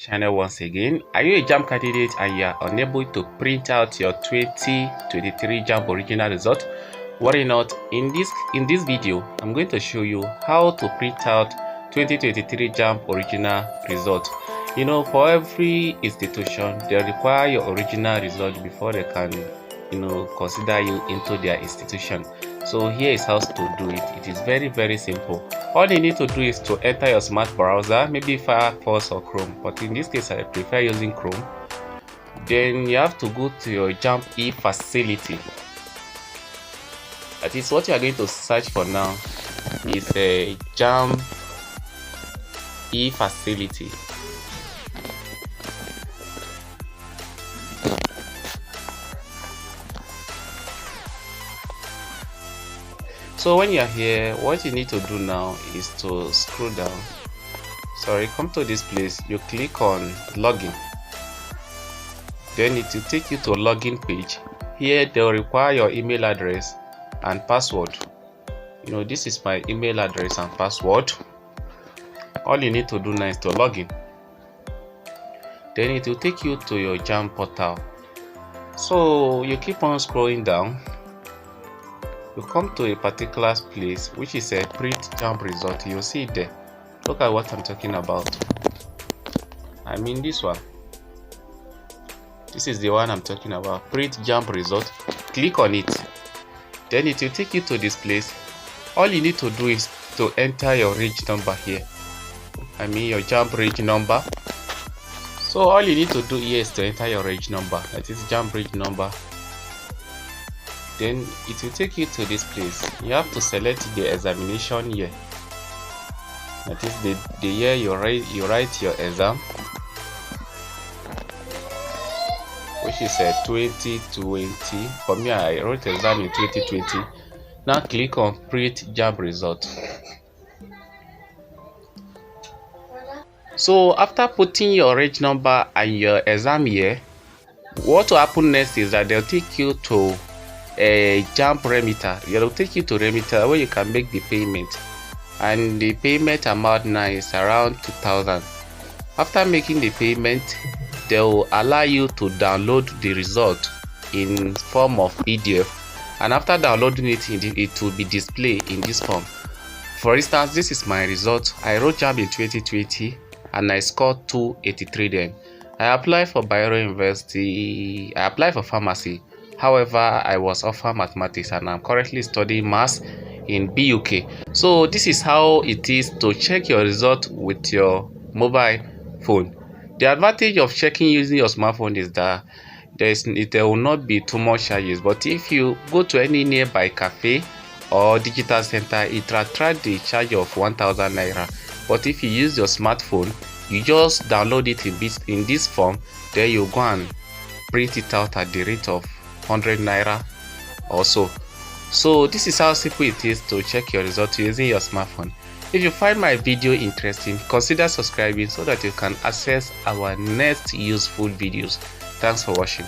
channel once again. Are you a Jamb candidate and you are unable to print out your 2023 Jamb original result? Worry not, in this video I'm going to show you how to print out 2023 Jamb original result. You know, for every institution they require your original result before they can consider you into their institution. So here is how to do it. It is very simple. All you need to do is to enter your smart browser, maybe Firefox or Chrome, but in this case I prefer using Chrome. Then you have to go to your Jamb e-facility. That is what you are going to search for now, is a Jamb e-facility. So when you are here, what you need to do now is to scroll down. Come to this place, you click on login. Then it will take you to a login page. Here they will require your email address and password. This is my email address and password. All you need to do now is to log in. Then it will take you to your Jamb portal. So you keep on scrolling down. You come to a particular place which is a print Jamb result. You'll see it there. Look at what I'm talking about. I mean this one. This is the one I'm talking about. Print Jamb result. Click on it. Then it will take you to this place. All you need to do is to enter your reg number here. I mean your Jamb reg number. So all you need to do here is to enter your reg number. That is Jamb reg number. Then it will take you to this place. You have to select the examination year. That is the year you write your exam, which is 2020. For me, I wrote exam in 2020. Now click on print Jamb result. So after putting your reg number and your exam year, what will happen next is that they'll take you to a Jamb remitter. It will take you to remitter where you can make the payment, and the payment amount now is around 2,000. After making the payment, they will allow you to download the result in form of PDF, and after downloading it, it will be displayed in this form. For instance, this is my result. I wrote Jamb in 2020 and I scored 283. Then I applied for Bayero University. I applied for pharmacy. However, I was offered mathematics and I'm currently studying maths in BUK. So this is how it is to check your result with your mobile phone. The advantage of checking using your smartphone is that there will not be too much charges. But if you go to any nearby cafe or digital center, it will attract the charge of 1,000 naira. But if you use your smartphone, you just download it in this form. Then you go and print it out at the rate of 100 naira or so. So this is how simple it is to check your result using your smartphone. If you find my video interesting, consider subscribing so that you can access our next useful videos. Thanks for watching.